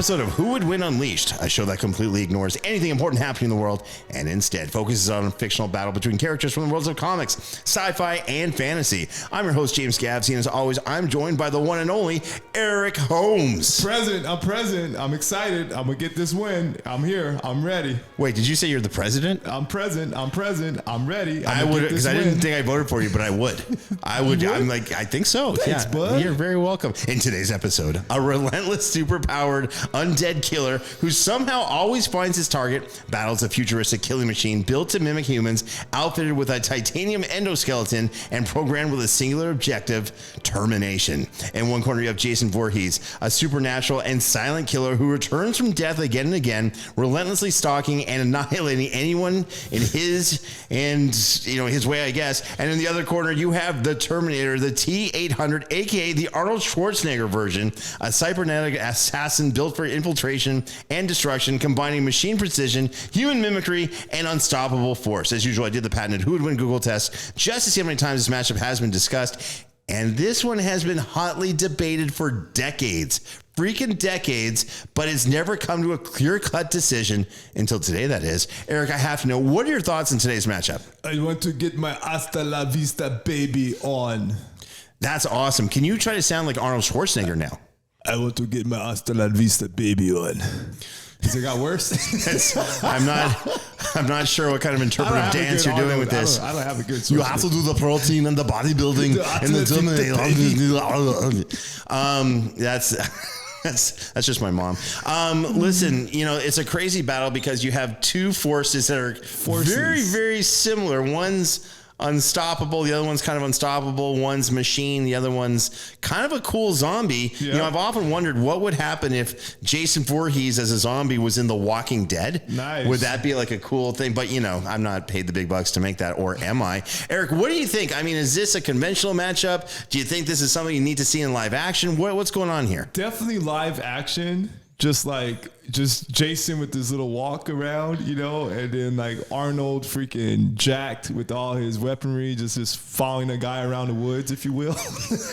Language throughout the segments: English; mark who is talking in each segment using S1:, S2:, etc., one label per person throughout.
S1: episode of Who Would Win Unleashed, a show that completely ignores anything important happening in the world and instead focuses on a fictional battle between characters from the worlds of comics, sci-fi, and fantasy. I'm your host, James Gavsie, and as always, I'm joined by the one and only Eric Holmes.
S2: I'm present. I'm excited. I'm going to get this win. I'm here. I'm ready.
S1: Wait, did you say you're the president?
S2: I'm present. I'm ready.
S1: I would, because I didn't think I voted for you, but I would. I think so.
S2: Thanks, bud.
S1: You're very welcome. In today's episode, a relentless, superpowered, undead killer who somehow always finds his target, battles a futuristic killing machine built to mimic humans, outfitted with a titanium endoskeleton, and programmed with a singular objective, termination. In one corner, you have Jason Voorhees, a supernatural and silent killer who returns from death again and again, relentlessly stalking and annihilating anyone in his way, I guess. And in the other corner, you have the Terminator, the T-800, aka the Arnold Schwarzenegger version, a cybernetic assassin built for infiltration and destruction, combining machine precision, human mimicry, and unstoppable force. As usual, I did the patented Who Would Win Google test just to see how many times this matchup has been discussed. And this one has been hotly debated for decades, freaking decades, but it's never come to a clear-cut decision until today, that is. Eric, I have to know, what are your thoughts on today's matchup?
S2: I want to get my hasta la vista baby on.
S1: That's awesome. Can you try to sound like Arnold Schwarzenegger now?
S2: I want to get my hasta la vista baby on. Has it got worse?
S1: I'm not sure what kind of interpretive dance you're doing with this.
S2: I don't have a good source.
S1: You have to do the protein and the bodybuilding and the That's just my mom. Listen, it's a crazy battle because you have two forces that are very, very similar. One's unstoppable, the other one's kind of unstoppable. One's machine, the other one's kind of a cool zombie. Yeah. I've often wondered what would happen if Jason Voorhees as a zombie was in The Walking Dead.
S2: Nice.
S1: Would that be like a cool thing? But I'm not paid the big bucks to make that, or am I? Eric, what do you think? I mean, is this a conventional matchup? Do you think this is something you need to see in live action? What's going on here?
S2: Definitely live action. Just Jason with this little walk around, and then like Arnold freaking jacked with all his weaponry, just following a guy around the woods, if you will.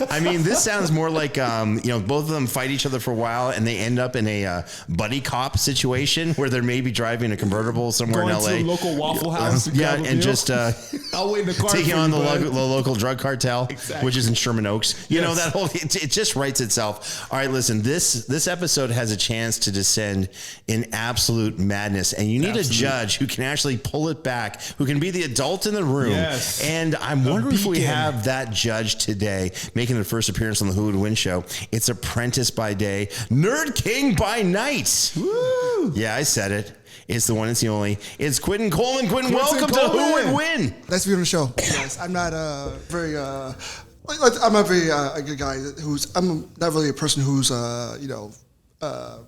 S1: I mean, this sounds more like, both of them fight each other for a while and they end up in a buddy cop situation where they're maybe driving a convertible somewhere
S2: Going
S1: in LA.
S2: to a local Waffle House.
S1: And just
S2: I'll wait in the car
S1: taking on the
S2: buddy.
S1: local drug cartel,
S2: exactly.
S1: Which is in Sherman Oaks. That whole, it just writes itself. All right, listen, this episode has a chance to descend in absolute madness, and you need a judge who can actually pull it back, who can be the adult in the room.
S2: Yes.
S1: And I'm wondering if we have that judge today, making their first appearance on the Who Would Win show. It's Apprentice by day, Nerd King by night.
S2: Woo!
S1: Yeah, I said it. It's the one, it's the only. It's Quentin Coleman. Quentin, welcome to Who Would Win.
S3: Nice to be on the show. Guys, I'm not very a good guy I'm not really a person who's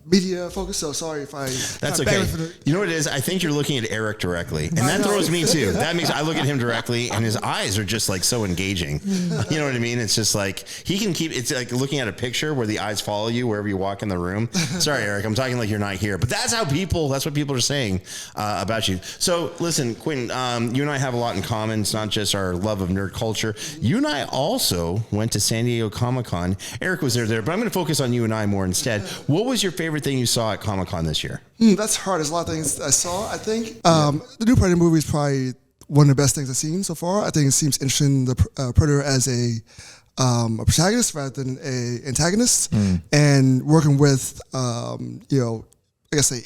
S3: media focused, so sorry if I...
S1: That's okay. You know what it is? I think you're looking at Eric directly, and that throws me too. That means I look at him directly, and his eyes are just like so engaging. You know what I mean? It's just like, he can keep... It's like looking at a picture where the eyes follow you wherever you walk in the room. Sorry, Eric, I'm talking like you're not here, but that's what people are saying about you. So listen, Quentin, you and I have a lot in common. It's not just our love of nerd culture. You and I also went to San Diego Comic-Con. Eric was there, but I'm going to focus on you and I more instead. What was your favorite thing you saw at Comic-Con this year?
S3: That's hard. There's a lot of things I saw, I think. The new Predator movie is probably one of the best things I've seen so far. I think it seems interesting, the Predator as a protagonist rather than an antagonist, and working with,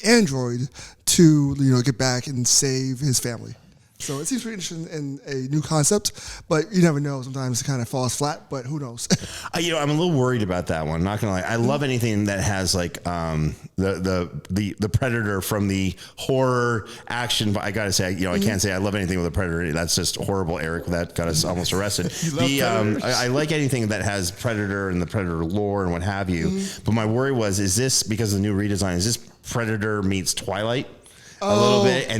S3: android to, get back and save his family. So it seems pretty interesting in a new concept, but you never know. Sometimes it kind of falls flat, but who knows?
S1: I'm a little worried about that one. Not gonna lie. I love anything that has like the Predator from the horror action. I gotta say, I can't say I love anything with a Predator. That's just horrible, Eric. That got us almost arrested. I like anything that has Predator and the Predator lore and what have you. But my worry is this because of the new redesign? Is this Predator meets Twilight? A little bit,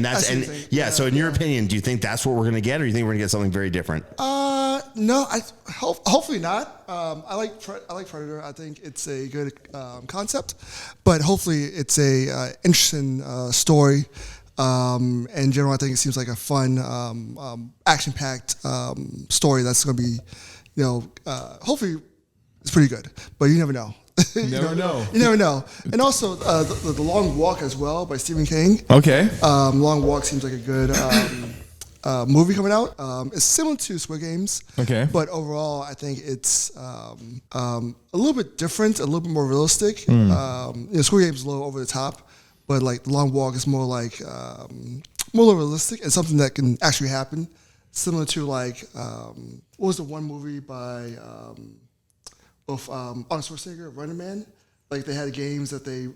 S1: So in your opinion, do you think that's what we're going to get, or do you think we're going to get something very different?
S3: No, hopefully not. I like Predator. I think it's a good concept, but hopefully it's a interesting story. In general, I think it seems like a fun, action-packed story that's going to be, hopefully it's pretty good. But you never know.
S2: You never know.
S3: You never know. And also the Long Walk as well by Stephen King.
S2: Okay.
S3: Long Walk seems like a good movie coming out. It's similar to Squid Games.
S2: Okay.
S3: But overall, I think it's a little bit different, a little bit more realistic. Squid Games is a little over the top, but like the Long Walk is more like more realistic and something that can actually happen. Similar to like what was the one movie by Arnold Schwarzenegger, Running Man? Like they had games that they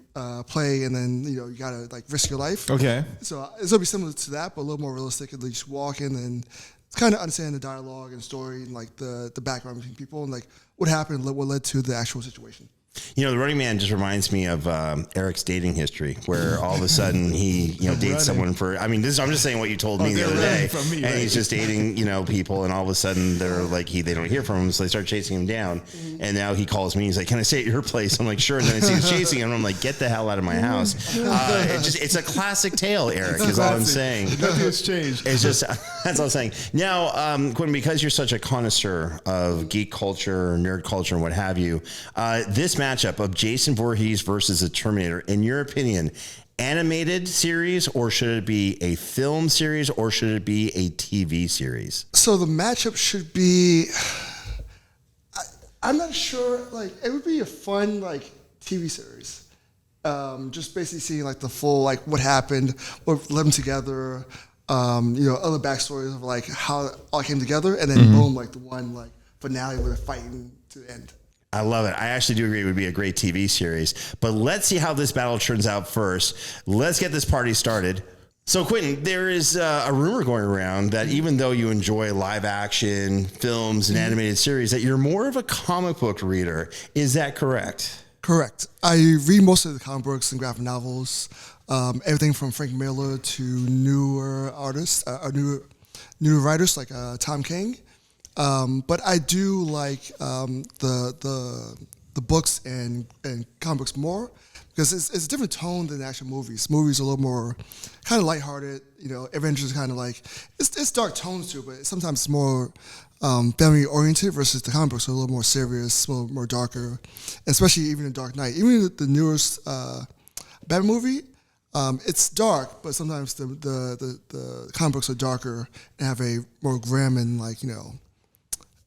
S3: play, and then you gotta like risk your life.
S2: Okay.
S3: So it's gonna be similar to that, but a little more realistic. And they just walk in and kind of understand the dialogue and story and like the background between people and like what happened, what led to the actual situation.
S1: The Running Man just reminds me of Eric's dating history, where all of a sudden he, dates someone for. I mean, I'm just saying what you told me the other day, and he's just dating, people, and all of a sudden they're like they don't hear from him, so they start chasing him down, and now he calls me. He's like, "Can I stay at your place?" I'm like, "Sure." And then I see he's chasing him, and I'm like, "Get the hell out of my house!" It's a classic tale, Eric. Is all I'm saying.
S2: Nothing has changed.
S1: It's just that's all I'm saying. Now, Quentin, because you're such a connoisseur of geek culture, nerd culture, and what have you, this matchup of Jason Voorhees versus the Terminator, in your opinion, animated series, or should it be a film series, or should it be a TV series?
S3: So the matchup should be, I'm not sure, like it would be a fun like TV series. Just basically seeing like the full, like what happened, what led them together, other backstories of like how it all came together, and then boom, like the one like finale where they're fighting to the end.
S1: I love it. I actually do agree it would be a great TV series. But let's see how this battle turns out first. Let's get this party started. So, Quentin, there is a rumor going around that even though you enjoy live action films and animated series, that you're more of a comic book reader. Is that correct?
S3: Correct. I read most of the comic books and graphic novels, everything from Frank Miller to newer artists, newer writers like Tom King. But I do like the books and comic books more because it's a different tone than actual movies. Movies are a little more kind of lighthearted. Avengers is kind of like it's dark tones too, but sometimes it's more family oriented versus the comic books are a little more serious, a little more darker, and especially even in Dark Knight. Even the newest Batman movie. It's dark, but sometimes the comic books are darker and have a more grim and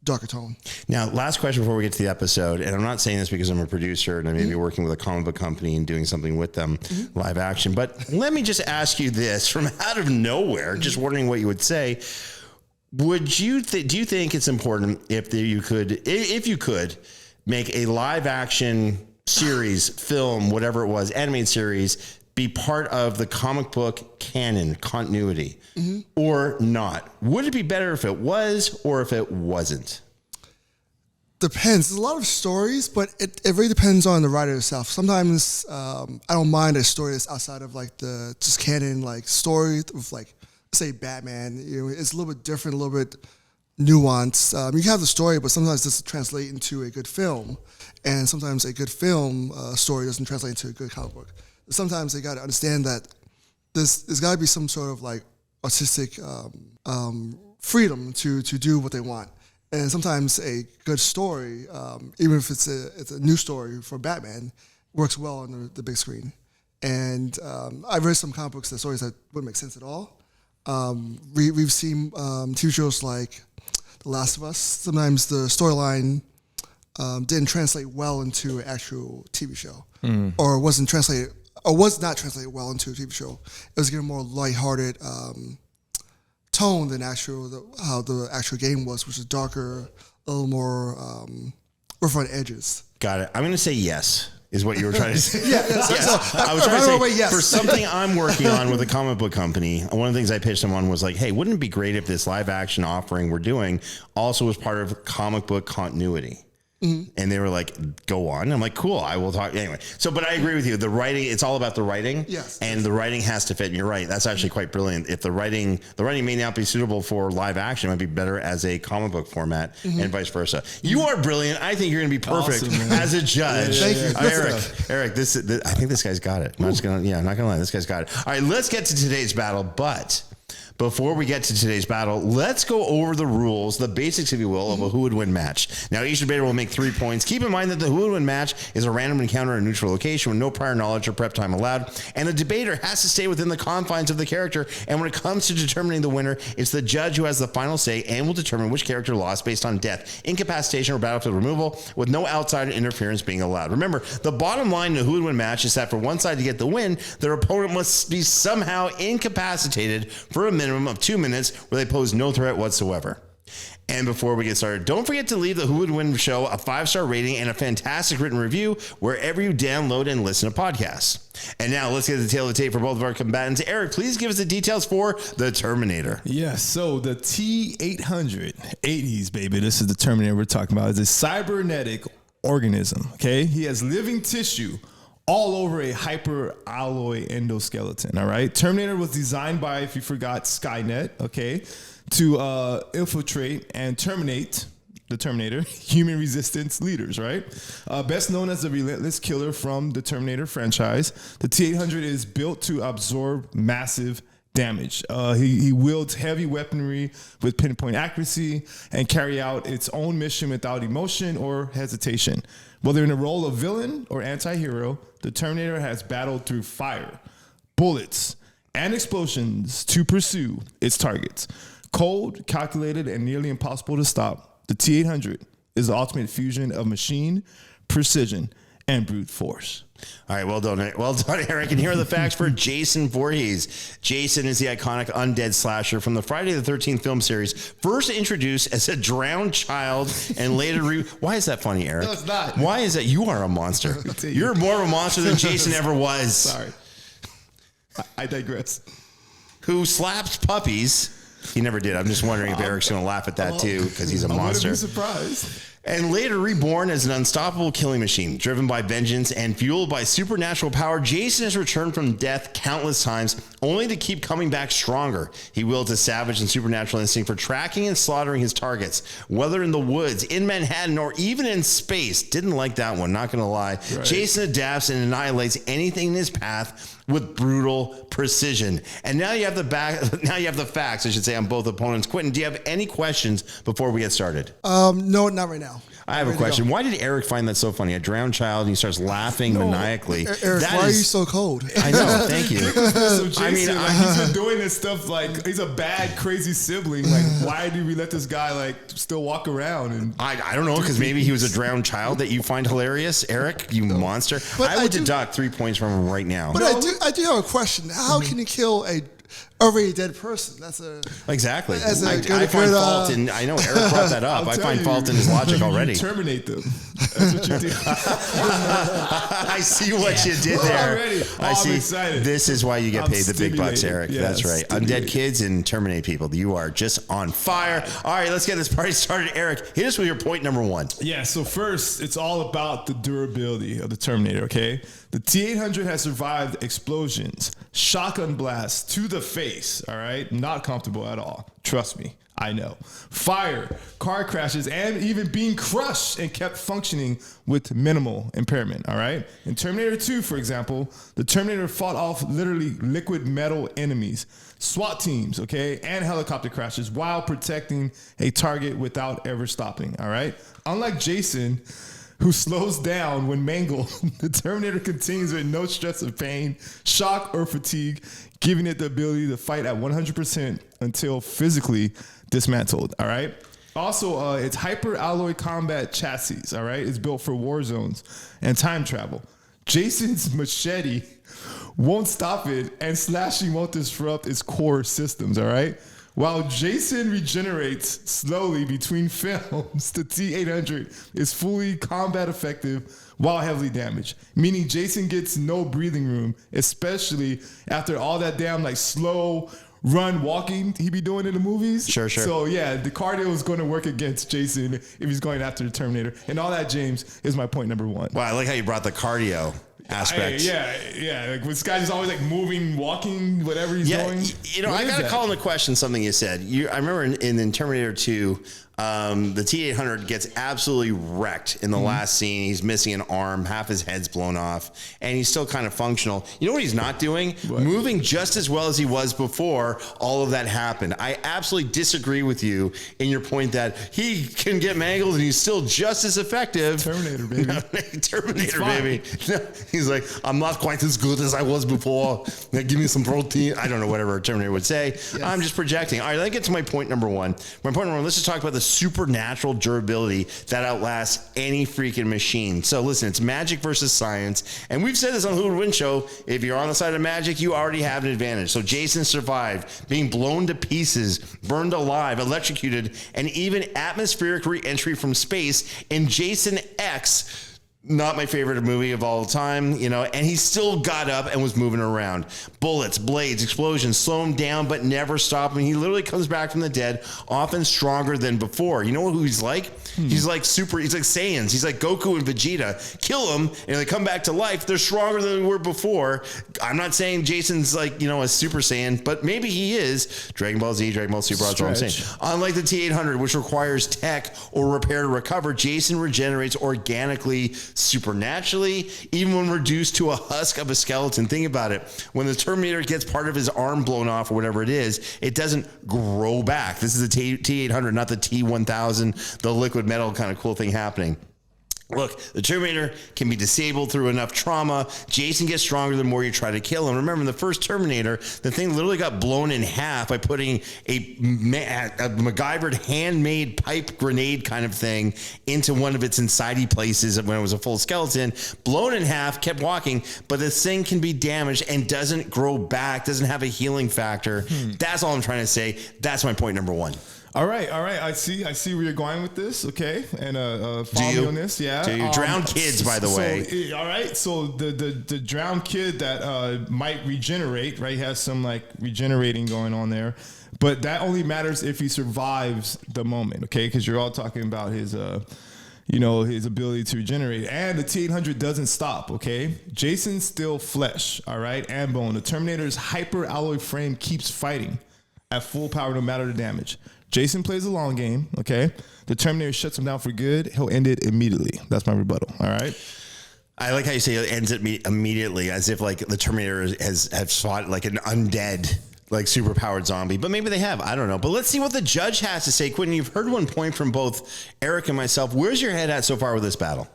S3: darker tone.
S1: Now, last question before we get to the episode, and I'm not saying this because I'm a producer and I may be working with a comic book company and doing something with them, live action, but let me just ask you this from out of nowhere, just wondering what you would say. Would you do you think it's important if you could make a live action series, film, whatever it was, animated series, be part of the comic book canon continuity or not? Would it be better if it was or if it wasn't?
S3: Depends. There's a lot of stories, but it really depends on the writer itself. Sometimes I don't mind a story that's outside of like the just canon like story with like say Batman. It's a little bit different, a little bit nuanced. You can have the story, but sometimes it doesn't translate into a good film, and sometimes a good film story doesn't translate into a good comic book. Sometimes they got to understand that there's got to be some sort of like artistic freedom to do what they want. And sometimes a good story, even if it's a new story for Batman, works well on the big screen. And I've read some comic books that stories that wouldn't make sense at all. We've seen TV shows like The Last of Us. Sometimes the storyline didn't translate well into an actual TV show, or was not translated well into a TV show. It was getting more lighthearted tone than how the actual game was, which is darker, a little more rough on edges.
S1: Got it. I'm going to say yes, is what you were trying to say.
S3: Yes.
S1: I was trying to say,
S3: yes.
S1: For something I'm working on with a comic book company, one of the things I pitched them on was like, hey, wouldn't it be great if this live action offering we're doing also was part of comic book continuity? And they were like, go on. I'm like, cool, I will talk. Anyway, but I agree with you. The writing, it's all about the writing.
S3: Yes.
S1: And the writing has to fit. And you're right. That's actually quite brilliant. If the writing may not be suitable for live action, it might be better as a comic book format and vice versa. You are brilliant. I think you're going to be perfect as a judge.
S3: Thank you.
S1: Eric, I think this guy's got it. I'm not going to lie. This guy's got it. All right, let's get to today's battle. But Before we get to today's battle, let's go over the rules, the basics, if you will, of a who would win match. Now, each debater will make 3 points. Keep in mind that the who would win match is a random encounter in a neutral location with no prior knowledge or prep time allowed, and the debater has to stay within the confines of the character. And when it comes to determining the winner, it's the judge who has the final say and will determine which character lost based on death, incapacitation, or battlefield removal, with no outside interference being allowed. Remember, the bottom line in a who would win match is that for one side to get the win, their opponent must be somehow incapacitated for a minimum of 2 minutes where they pose no threat whatsoever. And before we get started, don't forget to leave the Who Would Win show a 5-star rating and a fantastic written review wherever you download and listen to podcasts. And now let's get the tail of the tape for both of our combatants. Eric, please give us the details for the Terminator.
S2: Yeah, so the T-800, 80s, baby, this is the Terminator we're talking about. It's a cybernetic organism, okay? He has living tissue all over a hyper-alloy endoskeleton, all right? Terminator was designed by, if you forgot, Skynet, okay, to infiltrate and terminate the Terminator, human resistance leaders, right? Best known as the relentless killer from the Terminator franchise, the T-800 is built to absorb massive damage. He wields heavy weaponry with pinpoint accuracy and carry out its own mission without emotion or hesitation. Whether in the role of villain or anti-hero, the Terminator has battled through fire, bullets, and explosions to pursue its targets. Cold, calculated, and nearly impossible to stop, the T-800 is the ultimate fusion of machine, precision, and brute force.
S1: All right, well done, Eric. And here are the facts for Jason Voorhees. Jason is the iconic undead slasher from the Friday the 13th film series, first introduced as a drowned child and later Why is that funny, Eric?
S3: No, it's not.
S1: Why is that? You are a monster. You're more of a monster than Jason ever was.
S2: Sorry. I digress.
S1: Who slaps puppies. He never did. I'm just wondering if Eric's going to laugh at that too, because he's a monster.
S2: I wouldn't be surprised.
S1: And later reborn as an unstoppable killing machine, driven by vengeance and fueled by supernatural power, Jason has returned from death countless times, only to keep coming back stronger. He wields a savage and supernatural instinct for tracking and slaughtering his targets, whether in the woods, in Manhattan, or even in space. Didn't like that one, not going to lie. Right. Jason adapts and annihilates anything in his path with brutal precision. And now you have the facts, I should say, on both opponents. Quentin, do you have any questions before we get started?
S3: No, not right now.
S1: I have a question. Why did Eric find that so funny? A drowned child, and he starts laughing maniacally.
S3: Eric, why are you so cold?
S1: I know. Thank you.
S2: So Jason, he's been doing this stuff like he's a bad, crazy sibling. Like, why do we let this guy like still walk around? And
S1: I don't know, because maybe he was a drowned child that you find hilarious, Eric. You monster. But I would deduct 3 points from him right now.
S3: But I do have a question. How can you kill a already dead person? That's
S1: exactly.
S3: I
S1: find fault in. I know Eric brought that up. I find fault in his logic already.
S2: You terminate them. That's what you do.
S1: I see what you did there. I see. I'm excited. This is why you get paid the big bucks, Eric. Yeah, that's right. Undead kids and terminate people. You are just on fire. All right, let's get this party started. Eric, hit us with your point number one.
S2: Yeah. So first, it's all about the durability of the Terminator. Okay. The T-800 has survived explosions, shotgun blasts to the face, all right? Not comfortable at all. Trust me, I know. Fire, car crashes, and even being crushed and kept functioning with minimal impairment, all right? In Terminator 2, for example, the Terminator fought off literally liquid metal enemies, SWAT teams, okay, and helicopter crashes while protecting a target without ever stopping, all right? Unlike Jason, who slows down when mangled, the Terminator continues with no stress of pain, shock, or fatigue, giving it the ability to fight at 100% until physically dismantled, all right? Also, it's hyper-alloy combat chassis, all right? It's built for war zones and time travel. Jason's machete won't stop it, and slashing won't disrupt its core systems, all right? While Jason regenerates slowly between films, the T-800 is fully combat effective while heavily damaged, meaning Jason gets no breathing room, especially after all that damn like slow run walking he be doing in the movies.
S1: Sure.
S2: So yeah, the cardio is going to work against Jason if he's going after the Terminator. And all that, James, is my point number one.
S1: Wow, I like how you brought the cardio aspect.
S2: Yeah. Like this guy's always like moving, walking, whatever he's doing.
S1: I got to call into question something you said. I remember in Terminator 2, The T-800 gets absolutely wrecked in the last scene. He's missing an arm, half his head's blown off, and he's still kind of functional. You know what he's not doing?
S2: What?
S1: Moving just as well as he was before all of that happened. I absolutely disagree with you in your point that he can get mangled and he's still just as effective.
S2: Terminator, baby.
S1: Terminator, baby. No, he's like, I'm not quite as good as I was before. Now give me some protein. I don't know, whatever Terminator would say. Yes. I'm just projecting. All right, let's get to my point number one. My point number one, let's just talk about the supernatural durability that outlasts any freaking machine. So listen, it's magic versus science. And we've said this on the Who Would Win show. If you're on the side of magic, you already have an advantage. So Jason survived being blown to pieces, burned alive, electrocuted, and even atmospheric re-entry from space in Jason X. Not my favorite movie of all time, and he still got up and was moving around. Bullets, blades, explosions, slow him down, but never stop him. He literally comes back from the dead, often stronger than before. You know who he's like? He's like Saiyans. He's like Goku and Vegeta. Kill him, and they come back to life. They're stronger than they were before. I'm not saying Jason's like, a Super Saiyan, but maybe he is. Dragon Ball Z, Dragon Ball Super, that's what I'm saying. Unlike the T-800, which requires tech or repair to recover, Jason regenerates organically, supernaturally, even when reduced to a husk of a skeleton. Think about it. When the Terminator gets part of his arm blown off or whatever it is, it doesn't grow back. This is the T-800, not the T-1000, the liquid metal kind of cool thing happening. Look, the Terminator can be disabled through enough trauma. Jason gets stronger the more you try to kill him. Remember, in the first Terminator, the thing literally got blown in half by putting a MacGyvered handmade pipe grenade kind of thing into one of its insidey places when it was a full skeleton. Blown in half, kept walking, but this thing can be damaged and doesn't grow back, doesn't have a healing factor. That's all I'm trying to say. That's my point number one.
S2: All right. I see where you're going with this. Okay, and follow me on this. Yeah.
S1: Do you drowned kids, by the way?
S2: All right. So the drowned kid that might regenerate, right? He has some like regenerating going on there, but that only matters if he survives the moment. Okay, because you're all talking about his his ability to regenerate, and the T-800 doesn't stop. Okay, Jason's still flesh. All right, and bone. The Terminator's hyper alloy frame keeps fighting at full power, no matter the damage. Jason plays the long game, okay? The Terminator shuts him down for good. He'll end it immediately. That's my rebuttal, all right?
S1: I like how you say it ends it immediately, as if like the Terminator has fought like an undead, like superpowered zombie. But maybe they have. I don't know. But let's see what the judge has to say. Quentin, you've heard one point from both Eric and myself. Where's your head at so far with this battle?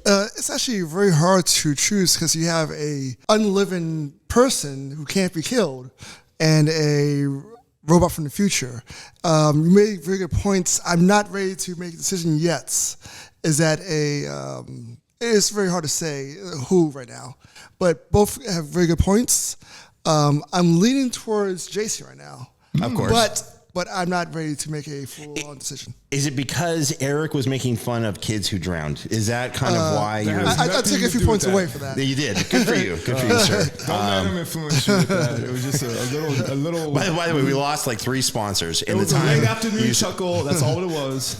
S3: It's actually very hard to choose because you have a unliving person who can't be killed and a robot from the future. You made very good points. I'm not ready to make a decision yet. Is that it's very hard to say who right now, but both have very good points. I'm leaning towards JC right now.
S1: Of course.
S3: But I'm not ready to make a full-on decision.
S1: Is it because Eric was making fun of kids who drowned? Is that kind of why you're...
S3: I took a few points away for that.
S1: You did. Good for you. Good for you, sir.
S2: Don't let him influence you with that. It was just a little...
S1: By the way, we lost like 3 sponsors in the
S2: time. It was a late afternoon chuckle. That's all it was.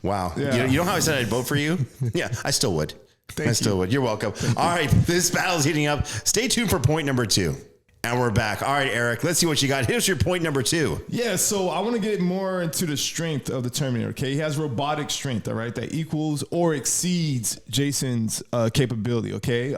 S1: Wow.
S2: Yeah.
S1: You know how I said I'd vote for you? Yeah, I still would. I still would. You're welcome. All right, this battle's heating up. Stay tuned for point number 2. And we're back. All right, Eric, let's see what you got. Here's your point number 2.
S2: Yeah, so I want to get more into the strength of the Terminator, okay? He has robotic strength, all right, that equals or exceeds Jason's capability, okay?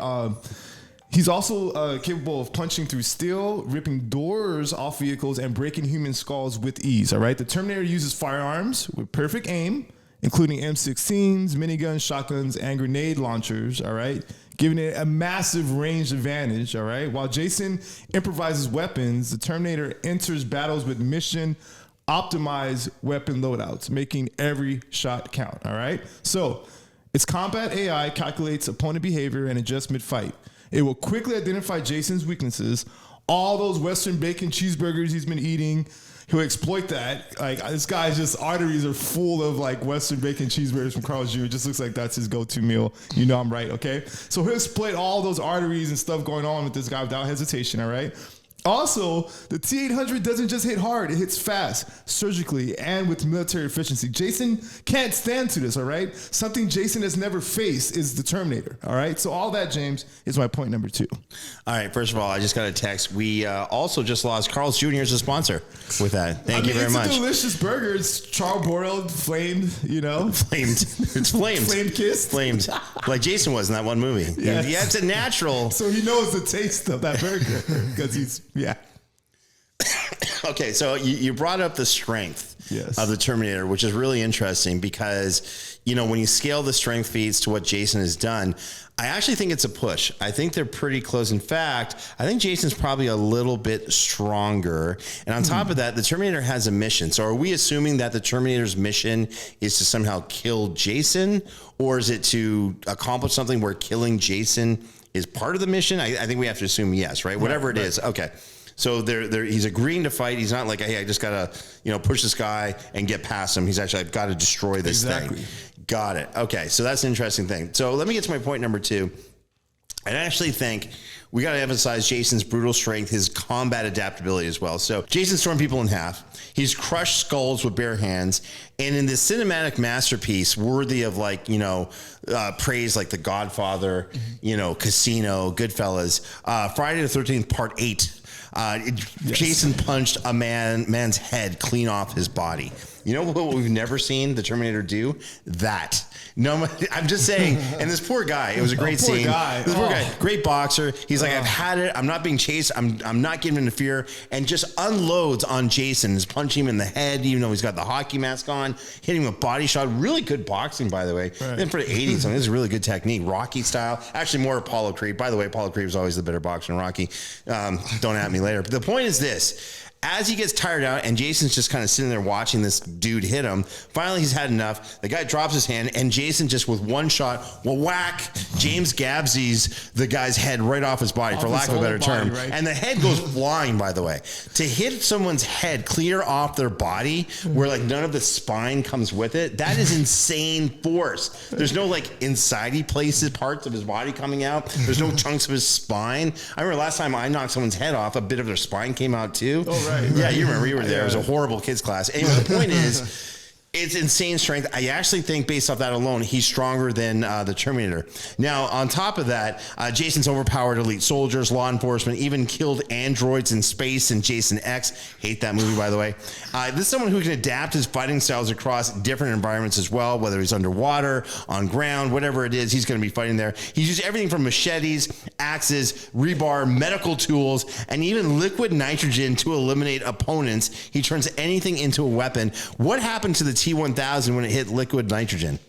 S2: He's also capable of punching through steel, ripping doors off vehicles, and breaking human skulls with ease, all right? The Terminator uses firearms with perfect aim, including M16s, miniguns, shotguns, and grenade launchers, all right? Giving it a massive range advantage, all right? While Jason improvises weapons, the Terminator enters battles with mission-optimized weapon loadouts, making every shot count, all right? So, its combat AI calculates opponent behavior and adjusts mid-fight. It will quickly identify Jason's weaknesses, all those Western bacon cheeseburgers he's been eating. He'll exploit that. Like, this guy's just arteries are full of like Western bacon cheeseburgers from Carl's Jr. It just looks like that's his go-to meal. You know I'm right, okay? So he'll exploit all those arteries and stuff going on with this guy without hesitation, all right? Also, the T-800 doesn't just hit hard, it hits fast, surgically, and with military efficiency. Jason can't stand to this, all right? Something Jason has never faced is the Terminator, all right? So all that, James, is my point number 2.
S1: All right, first of all, I just got a text. We also just lost Carl's Jr. as a sponsor with that. Thank you very much.
S2: It's a delicious burger. It's charbroiled, flamed, you know?
S1: Flamed. It's flamed.
S2: Flamed kissed.
S1: Flamed. Like Jason was in that one movie.
S2: Yes.
S1: Yeah, it's a natural.
S2: So he knows the taste of that burger because he's, yeah.
S1: Okay, so you brought up the strength of the Terminator, which is really interesting because, you know, when you scale the strength feats to what Jason has done, I actually think it's a push. I think they're pretty close. In fact, I think Jason's probably a little bit stronger. And on top of that, the Terminator has a mission. So are we assuming that the Terminator's mission is to somehow kill Jason, or is it to accomplish something where killing Jason is part of the mission? I think we have to assume yes, right? Whatever it is. Okay. So he's agreeing to fight. He's not like, hey, I just gotta, push this guy and get past him. He's actually, I've got to destroy this thing. Got it. Okay, so that's an interesting thing. So let me get to my point number 2. I actually think we got to emphasize Jason's brutal strength, his combat adaptability as well. So Jason's torn people in half. He's crushed skulls with bare hands. And in this cinematic masterpiece, worthy of praise like The Godfather, Casino, Goodfellas, Friday the 13th, Part 8. Jason punched a man's head clean off his body. You know what we've never seen the Terminator do? That. No, I'm just saying. And this poor guy, it was a great scene. This poor guy, great boxer. He's like, I've had it. I'm not being chased. I'm not giving in to fear. And just unloads on Jason. Is punching him in the head, even though he's got the hockey mask on. Hitting him with body shot. Really good boxing, by the way. Right. And for the 80s, this is really good technique. Rocky style. Actually, more Apollo Creed. By the way, Apollo Creed was always the better boxer than Rocky. Don't at me later. But the point is this. As he gets tired out and Jason's just kind of sitting there watching this dude hit him, finally he's had enough. The guy drops his hand and Jason just with one shot will whack James Gavsie's the guy's head right off his body, for lack of a better term. Right? And the head goes flying, by the way. To hit someone's head clear off their body where like none of the spine comes with it, that is insane force. There's no like inside-y places, parts of his body coming out. There's no chunks of his spine. I remember last time I knocked someone's head off, a bit of their spine came out too. Oh, right. Yeah, you remember, you were there. It was a horrible kids class. Anyway, the point is, it's insane strength. I actually think based off that alone, he's stronger than the Terminator. Now, on top of that, Jason's overpowered elite soldiers, law enforcement, even killed androids in space in Jason X. Hate that movie, by the way. This is someone who can adapt his fighting styles across different environments as well, whether he's underwater, on ground, whatever it is, he's going to be fighting there. He's used everything from machetes, axes, rebar, medical tools, and even liquid nitrogen to eliminate opponents. He turns anything into a weapon. What happened to the T-1000 when it hit liquid nitrogen?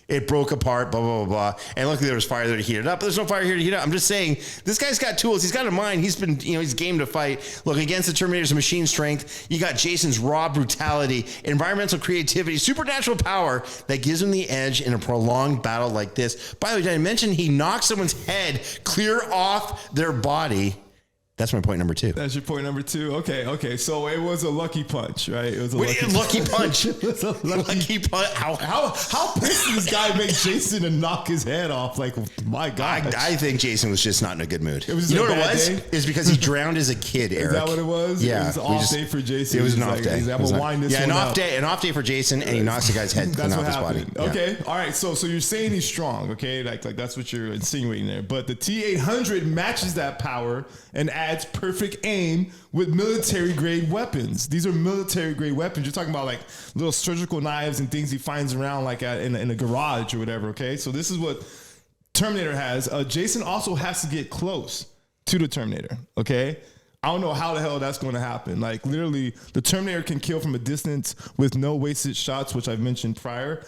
S1: It broke apart, blah, blah, blah, blah. And luckily there was fire there to heat it up, but there's no fire here to heat it up. I'm just saying, this guy's got tools. He's got a mind. He's been, he's game to fight. Look, against the Terminator's machine strength, you got Jason's raw brutality, environmental creativity, supernatural power that gives him the edge in a prolonged battle like this. By the way, did I mention he knocks someone's head clear off their body? That's my point number 2.
S2: That's your point number 2. Okay. So it was a lucky punch, right? It was a
S1: lucky punch.
S2: It was a lucky punch. How pissed did this guy make Jason and knock his head off? Like, my God.
S1: I think Jason was just not in a good mood.
S2: It was
S1: you know what it was? It's because he drowned as a kid, Eric.
S2: Is that what it was?
S1: Yeah.
S2: It was an off day for Jason.
S1: It was an off day.
S2: I'm going to wind this
S1: an off day for Jason, and he knocks the guy's head clean off his body.
S2: Okay. All right. So you're saying he's strong, okay? Like that's what you're insinuating there. But the T-800 matches that power and adds perfect aim with military grade weapons. These are military grade weapons. You're talking about like little surgical knives and things he finds around like in a garage or whatever. Okay, so this is what Terminator has. Jason also has to get close to the Terminator. Okay, I don't know how the hell that's going to happen. Like literally, the Terminator can kill from a distance with no wasted shots, which I've mentioned prior.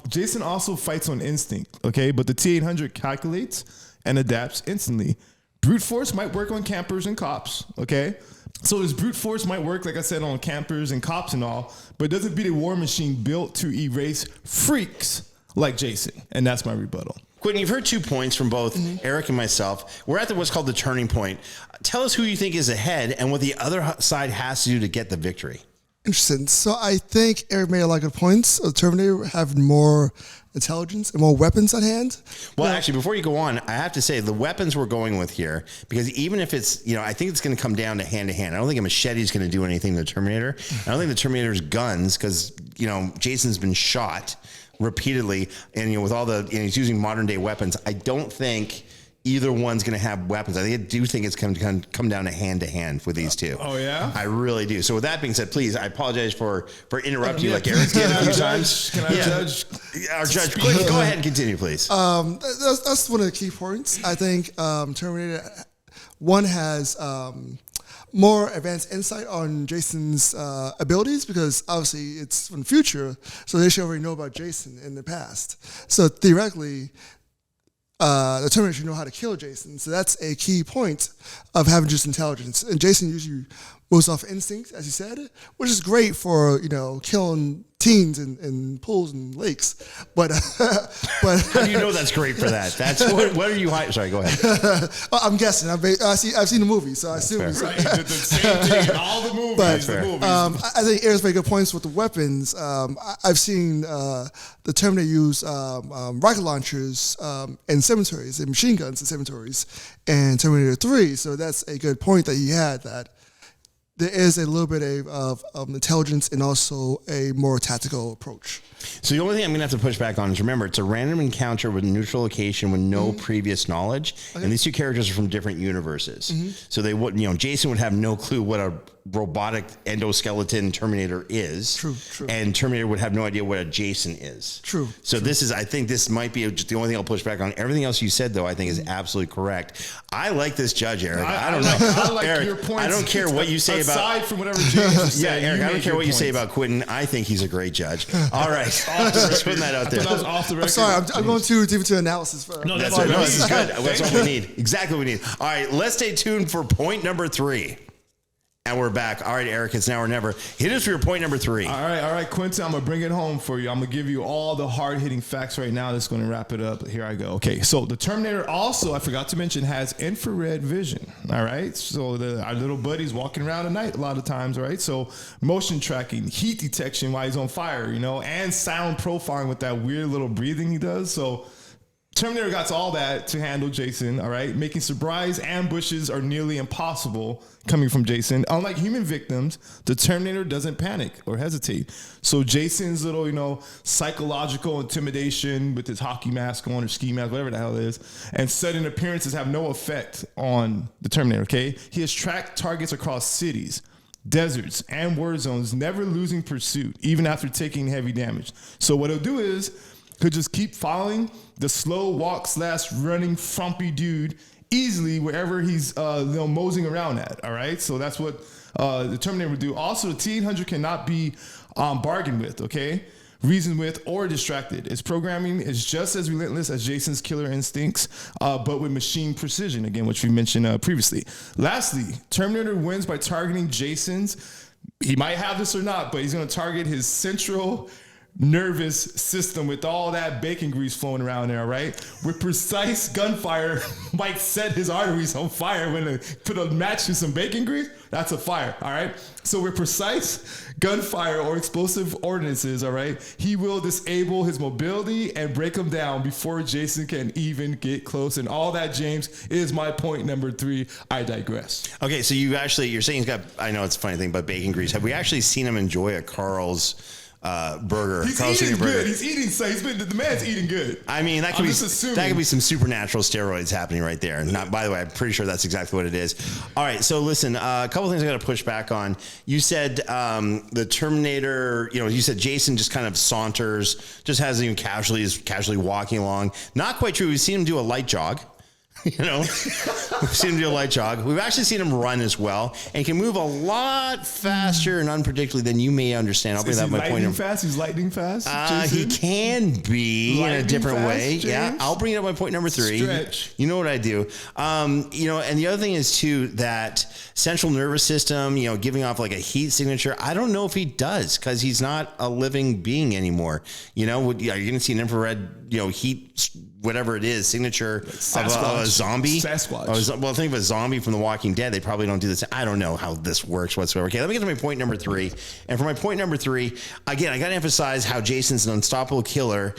S2: Jason also fights on instinct. Okay, but the T-800 calculates and adapts instantly. Brute force might work on campers and cops, okay? So this brute force might work, like I said, on campers and cops and all, but it doesn't beat a war machine built to erase freaks like Jason. And that's my rebuttal.
S1: Quentin, you've heard 2 points from both Eric and myself. We're at what's called the turning point. Tell us who you think is ahead and what the other side has to do to get the victory.
S3: Interesting. So I think Eric made a lot of good points. The Terminator having more intelligence and more weapons at hand.
S1: Well, actually, before you go on, I have to say the weapons we're going with here, because even if it's, I think it's going to come down to hand. I don't think a machete is going to do anything to the Terminator. I don't think the Terminator's guns, because, Jason's been shot repeatedly, and, with all the, he's using modern day weapons. I don't think either one's going to have weapons. I do think it's going to come down to hand with these two.
S2: Oh, yeah?
S1: I really do. So with that being said, please, I apologize for interrupting you like Eric's did a few times.
S2: Can I judge?
S1: Our judge, go ahead and continue, please.
S3: That's one of the key points. I think Terminator 1 has more advanced insight on Jason's abilities, because obviously it's from the future, so they should already know about Jason in the past. So theoretically, the Terminator should know how to kill Jason. So that's a key point of having just intelligence. And Jason usually moves off instinct, as you said, which is great for, killing teens in pools and lakes. But
S1: how do you know that's great for that? That's what are you? Sorry, go ahead.
S3: I'm guessing. I've seen the movie, so I assume it's
S2: right. He did the same thing in all the movies.
S1: But,
S3: I think Eric's made good points with the weapons. I've seen the Terminator use rocket launchers in cemeteries, and machine guns in cemeteries, and Terminator 3. So that's a good point that he had, that there is a little bit of intelligence and also a more tactical approach.
S1: So the only thing I'm going to have to push back on is, remember, it's a random encounter with a neutral location with no previous knowledge. Okay. And these two characters are from different universes. So they would, Jason would have no clue what a robotic endoskeleton Terminator is.
S3: True.
S1: And Terminator would have no idea what a Jason is.
S3: True.
S1: So I think this might be just the only thing I'll push back on. Everything else you said, though, I think is absolutely correct. I like this judge, Eric. I don't know.
S2: I like
S1: Eric,
S2: your points.
S1: I don't care what you say
S2: aside from whatever James is saying.
S1: Yeah, Eric, I don't care what you say about Quentin. I think he's a great judge. All right. Just putting that out there.
S2: That was off the record.
S3: I'm sorry, I'm going too deep into analysis.
S1: No, that's right. No, this is good. That's what we need. Exactly what we need. All right, let's stay tuned for point number 3. And we're back. All right, Eric, it's now or never. Hit us for your point number 3.
S2: All right, Quentin, I'm going to bring it home for you. I'm going to give you all the hard-hitting facts right now. That's going to wrap it up. Here I go. Okay, so the Terminator also, I forgot to mention, has infrared vision. All right, so our little buddy's walking around at night a lot of times, all right? So motion tracking, heat detection while he's on fire, and sound profiling with that weird little breathing he does. So Terminator got all that to handle Jason, all right? Making surprise ambushes are nearly impossible coming from Jason. Unlike human victims, the Terminator doesn't panic or hesitate. So Jason's little, psychological intimidation with his hockey mask on or ski mask, whatever the hell it is, and sudden appearances have no effect on the Terminator, okay? He has tracked targets across cities, deserts, and war zones, never losing pursuit, even after taking heavy damage. So what he'll do is he'll just keep following the slow walk / running frumpy dude easily wherever he's moseying around at. All right, so that's what the Terminator would do. Also, the T-800 cannot be bargained with. Okay, reasoned with, or distracted. Its programming is just as relentless as Jason's killer instincts, but with machine precision. Again, which we mentioned previously. Lastly, Terminator wins by targeting Jason's. He might have this or not, but he's going to target his central nervous system with all that bacon grease flowing around there, right? With precise gunfire, might set his arteries on fire when they put a match to some bacon grease. That's a fire, all right? So with precise gunfire or explosive ordinances, all right, he will disable his mobility and break him down before Jason can even get close. And all that, James, is my point number 3. I digress.
S1: Okay, so you're saying he's got, I know it's a funny thing, but bacon grease. Have we actually seen him enjoy a Carl's burger?
S2: He's eating good. He's eating. So the man's eating good.
S1: I mean, that could be some supernatural steroids happening right there. Not, by the way, I'm pretty sure that's exactly what it is. All right, so listen, a couple things I got to push back on. You said the Terminator. You said Jason just kind of saunters, just has him casually walking along. Not quite true. We've seen him do a light jog. We've seen him do a light jog. We've actually seen him run as well, and can move a lot faster and unpredictably than you may understand. I'll bring that my point.
S2: He's lightning fast.
S1: He can be in a different way. James? Yeah, I'll bring it up my point number 3.
S2: Stretch.
S1: You know what I do. And the other thing is too that central nervous system. Giving off like a heat signature. I don't know if he does, because he's not a living being anymore. You're going to see an infrared, heat, whatever it is, signature of a zombie.
S2: Sasquatch.
S1: Well, think of a zombie from The Walking Dead. They probably don't do this. I don't know how this works whatsoever. Okay, let me get to my point number 3. And for my point number 3, again, I got to emphasize how Jason's an unstoppable killer,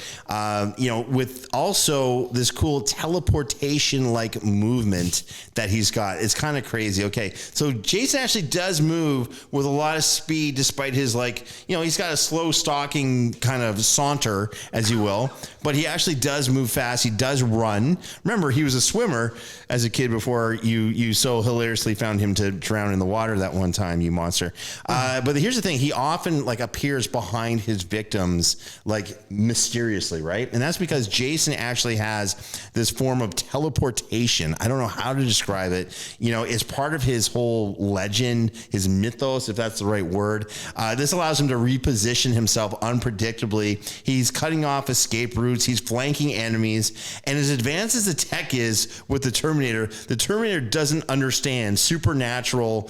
S1: with also this cool teleportation-like movement that he's got. It's kind of crazy. Okay, so Jason actually does move with a lot of speed despite his, he's got a slow stalking kind of saunter, as you will, but he actually does move fast. He does run. Remember, he was a swimmer as a kid before you so hilariously found him to drown in the water that one time, you monster. But here's the thing. He often appears behind his victims mysteriously, right? And that's because Jason actually has this form of teleportation. I don't know how to describe it. It's part of his whole legend, his mythos, if that's the right word. This allows him to reposition himself unpredictably. He's cutting off escape routes. He's flanking enemies. And as advanced as the tech is with the Terminator doesn't understand supernatural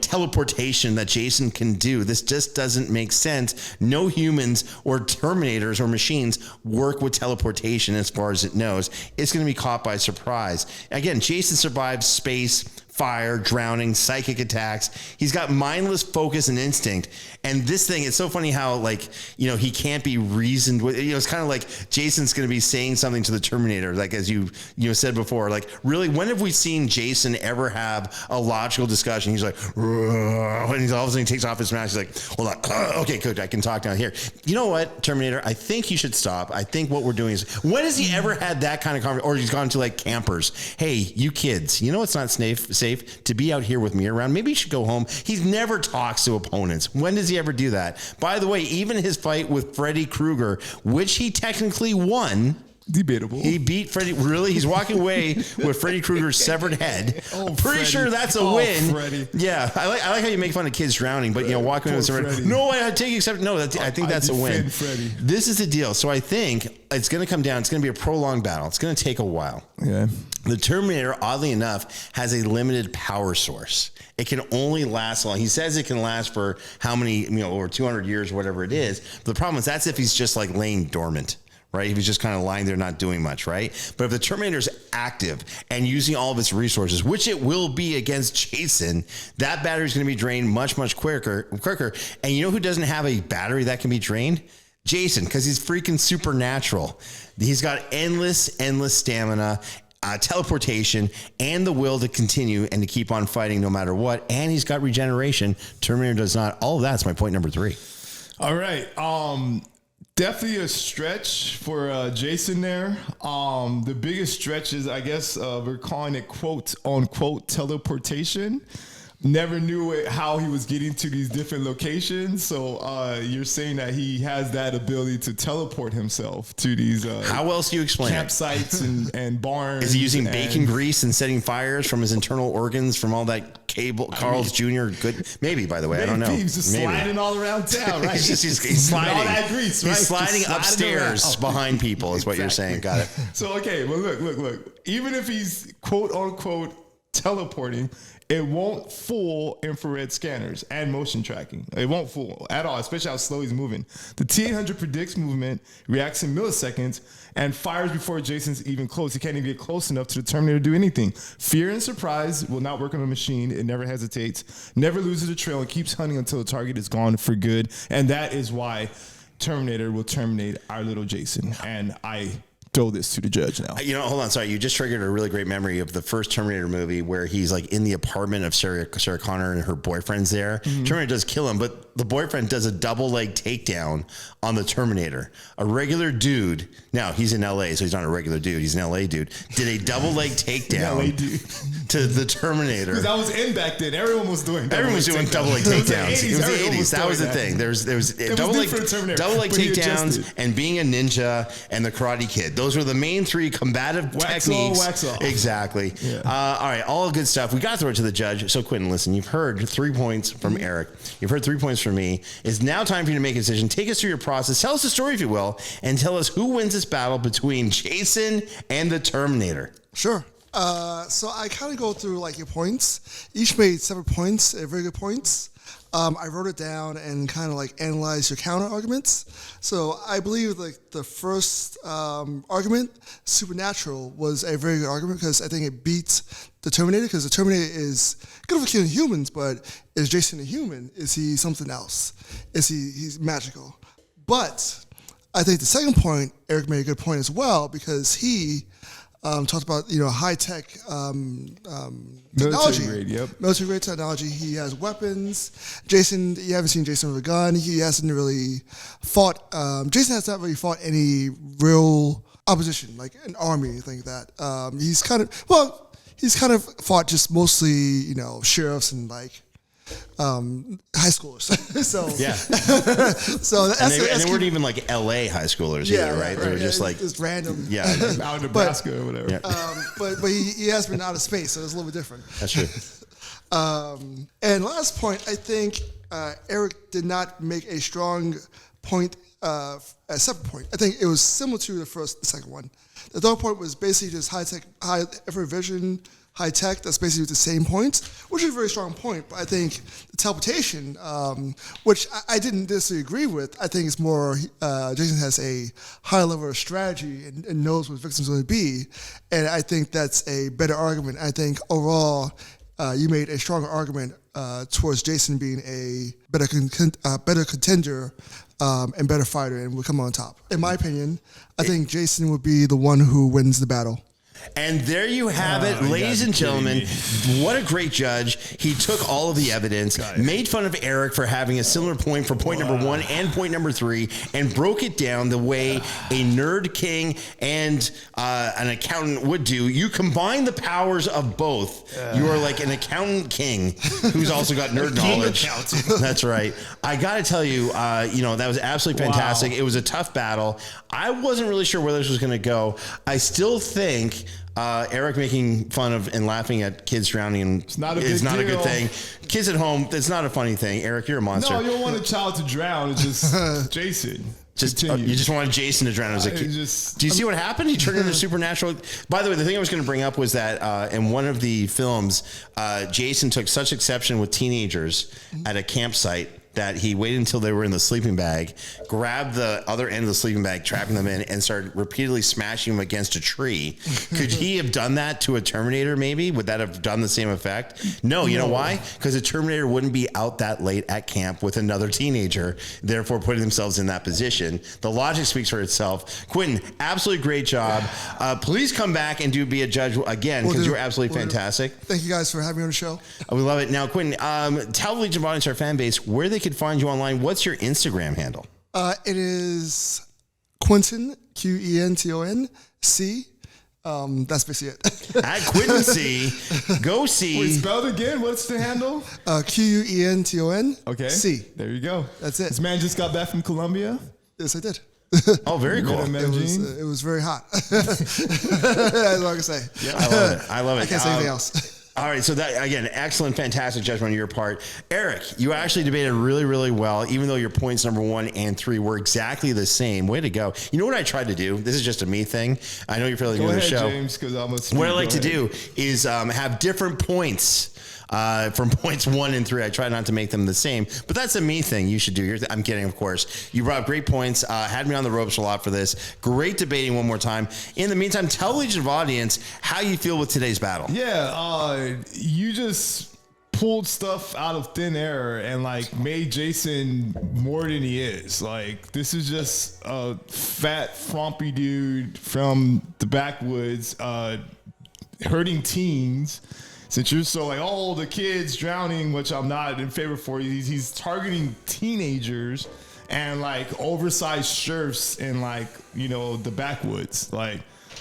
S1: teleportation that Jason can do. This just doesn't make sense. No humans or Terminators or machines work with teleportation as far as it knows. It's going to be caught by surprise. Again, Jason survives space, fire, drowning, psychic attacks. He's got mindless focus and instinct. And this thing, it's so funny how he can't be reasoned with. It's kind of like Jason's going to be saying something to the Terminator, as you said before. Really, when have we seen Jason ever have a logical discussion? He's like, and he's all of a sudden he takes off his mask. He's like, hold on, okay, coach, I can talk now. Here, you know what, Terminator? I think you should stop. I think what we're doing is, when has he ever had that kind of conversation? Or he's gone to campers. Hey, you kids, it's not safe to be out here with me around. Maybe you should go home. He never talks to opponents. When does he ever do that? By the way, even his fight with Freddy Krueger, which he technically won.
S2: Debatable.
S1: He beat Freddy. Really? He's walking away with Freddy Krueger's severed head. I'm pretty sure that's a win.
S2: Freddy.
S1: Yeah. I like how you make fun of kids drowning, but walking away with severed head. No, I take except. No, I think that's a win.
S2: Freddy.
S1: This is the deal. So I think it's going to come down. It's going to be a prolonged battle. It's going to take a while.
S2: Yeah.
S1: The Terminator, oddly enough, has a limited power source. It can only last long. He says it can last for how many, over 200 years, whatever it is. But the problem is that's if he's just laying dormant. Right? If he's just kind of lying there, not doing much, right? But if the Terminator's active and using all of its resources, which it will be against Jason, that battery is going to be drained much, much quicker. And you know who doesn't have a battery that can be drained? Jason, because he's freaking supernatural. He's got endless stamina, teleportation, and the will to continue and to keep on fighting no matter what. And he's got regeneration. Terminator does not. All of that's my point number 3.
S2: All right. Definitely a stretch for Jason there. The biggest stretch is, I guess, we're calling it quote unquote teleportation. Never knew how he was getting to these different locations. So you're saying that he has that ability to teleport himself to these
S1: how else do you explain
S2: campsites and barns?
S1: Is he using bacon grease and setting fires from his internal organs from all that Carl's Jr. good? Maybe, by the way, I don't know.
S2: He's just sliding all around town, right?
S1: he's sliding.
S2: All that grease, right?
S1: He's sliding upstairs behind people is what you're saying. Got it.
S2: So, okay, well, look. Even if he's quote unquote teleporting, it won't fool infrared scanners and motion tracking. It won't fool at all, especially how slow he's moving. The T-800 predicts movement, reacts in milliseconds, and fires before Jason's even close. He can't even get close enough to the Terminator to do anything. Fear and surprise will not work on a machine. It never hesitates, never loses a trail, and keeps hunting until the target is gone for good. And that is why Terminator will terminate our little Jason. And I throw this to the judge now.
S1: Hold on. Sorry. You just triggered a really great memory of the first Terminator movie where he's in the apartment of Sarah Connor and her boyfriend's there. Mm-hmm. Terminator does kill him, but the boyfriend does a double leg takedown on the Terminator. A regular dude. Now he's in LA, so he's not a regular dude. He's an LA dude. Did a double leg takedown to the Terminator.
S2: Because I was in back then. Everyone was doing double leg
S1: takedowns. It was the 80s. That was the thing. There was double leg takedowns and being a ninja and the Karate Kid. Those were the main 3 combative techniques.
S2: Wax off.
S1: Exactly. Yeah. All right. All good stuff. We got to throw it to the judge. So Quentin, listen, you've heard 3 points from Eric. You've heard 3 points from me. It's now time for you to make a decision. Take us through your process. Tell us the story, if you will, and tell us who wins this battle between Jason and the Terminator.
S3: Sure. So I kind of go through like your points. Each made 7 points, very good points. I wrote it down and kind of like analyzed your counter arguments. So I believe like the first argument, supernatural, was a very good argument because I think it beats the Terminator, because the Terminator is good for killing humans, but is Jason a human? Is he something else? He's magical? But I think the second point, Eric made a good point as well, because he talked about high tech technology, military grade technology. He has weapons. Jason, you haven't seen Jason with a gun. He hasn't really fought. Jason has not really fought any real opposition, like an army, anything like that. He's kind of fought just mostly sheriffs and like high schoolers. So
S1: yeah.
S3: So
S1: and they weren't even like LA high schoolers either, right? They were just like
S3: just random.
S2: Yeah, out in Nebraska or whatever.
S1: Yeah.
S3: But he has been out of space, so it's a little bit different.
S1: That's true.
S3: And last point, I think Eric did not make a strong point, a separate point. I think it was similar to the second one. The third point was basically just high tech, high effort vision, high tech. That's basically the same points, which is a very strong point. But I think the teleportation, which I didn't necessarily agree with, I think it's more Jason has a high level of strategy and knows what his victim's going to be, and I think that's a better argument. I think overall, you made a stronger argument towards Jason being a better contender and better fighter, and will come on top. In my opinion, I think Jason would be the one who wins the battle.
S1: And there you have it, ladies and gentlemen. What a great judge. He took all of the evidence, made fun of Eric for having a similar point for point number 1 and point number 3, and broke it down the way a nerd king and an accountant would do. You combine the powers of both. You are like an accountant king who's also got nerd knowledge. That's right. I got to tell you, that was absolutely fantastic. Wow. It was a tough battle. I wasn't really sure where this was going to go. I still think Eric making fun of and laughing at kids drowning is not a good thing. Kids at home, it's not a funny thing. Eric, you're a monster.
S2: No, you don't want a child to drown. It's just Jason.
S1: You just wanted Jason to drown as a kid. Do you see what happened? He turned into supernatural. By the way, the thing I was going to bring up was that in one of the films, Jason took such exception with teenagers at a campsite that he waited until they were in the sleeping bag, grabbed the other end of the sleeping bag, trapping them in, and started repeatedly smashing them against a tree. Could he have done that to a Terminator, maybe? Would that have done the same effect? No, you know why? Because a Terminator wouldn't be out that late at camp with another teenager, therefore putting themselves in that position. The logic speaks for itself. Quentin, absolutely great job. Please come back and be a judge again, because you're absolutely fantastic.
S3: Thank you guys for having me on the show.
S1: We love it. Now, Quentin, tell the Legion of Audience, our fan base, where they could find you online. What's your Instagram handle?
S3: It is Quentin, Quenton C. That's basically it.
S1: At Quentin C. Go see.
S2: Wait, spell it again. What's the handle?
S3: Quenton.
S2: Okay.
S3: C.
S2: There you go.
S3: That's it.
S2: This man just got back from Colombia.
S3: Yes, I did.
S1: Oh, very cool.
S3: It was very hot. That's all I can say.
S1: Yeah, I love it.
S3: I can't say anything else.
S1: All right, so that, again, excellent, fantastic judgment on your part. Eric, you actually debated really, really well, even though your points number 1 and 3 were exactly the same. Way to go. You know what I tried to do? This is just a me thing. I know you're fairly new to the show.
S2: James,
S1: what I like to do is have different points. From points 1 and 3, I try not to make them the same, but that's a me thing you should do. I'm kidding, of course. You brought up great points, had me on the ropes a lot for this. Great debating one more time. In the meantime, tell the Legion of Audience how you feel with today's battle.
S2: Yeah, you just pulled stuff out of thin air and made Jason more than he is. This is just a fat, frumpy dude from the backwoods hurting teens. Since you're so the kids drowning, which I'm not in favor for, he's targeting teenagers and oversized sheriffs in the backwoods.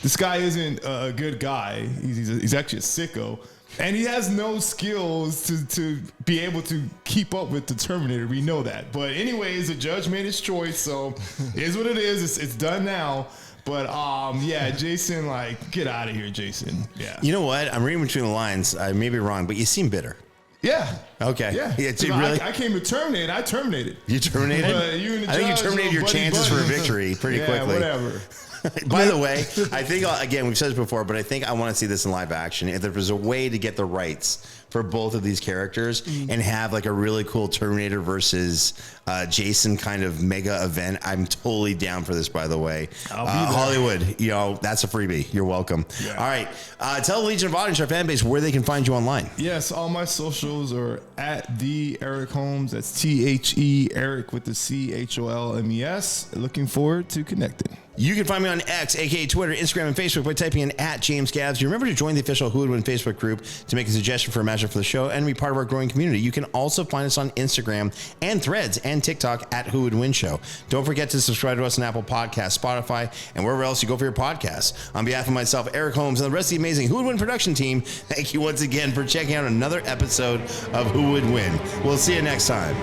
S2: This guy isn't a good guy. He's actually a sicko, and he has no skills to be able to keep up with the Terminator. We know that. But anyways, the judge made his choice, so it is what it is. It's done now. But, Jason, get out of here, Jason. Yeah.
S1: You know what? I'm reading between the lines. I may be wrong, but you seem bitter.
S2: Yeah.
S1: Okay.
S2: Yeah.
S1: Really?
S2: I came to terminate. I terminated.
S1: You terminated?
S2: I
S1: think you terminated your chances for a victory pretty quickly.
S2: Whatever.
S1: By the way, I think, again, we've said this before, but I think I want to see this in live action. If there was a way to get the rights for both of these characters and have like a really cool Terminator versus Jason kind of mega event, I'm totally down for this, by the way. Hollywood, that's a freebie. You're welcome. Yeah. All right. Tell the Legion of Audience, our fan base, where they can find you online.
S2: Yes, all my socials are at the Eric Holmes. That's THE Eric with the CHOLMES. Looking forward to connecting.
S1: You can find me on X, aka Twitter, Instagram, and Facebook by typing in at James Gavsie. Remember to join the official Who Would Win Facebook group to make a suggestion for a matchup for the show and be part of our growing community. You can also find us on Instagram and Threads and TikTok at Who Would Win Show. Don't forget to subscribe to us on Apple Podcasts, Spotify, and wherever else you go for your podcasts. On behalf of myself, Eric Holmes, and the rest of the amazing Who Would Win production team, thank you once again for checking out another episode of Who Would Win. We'll see you next time.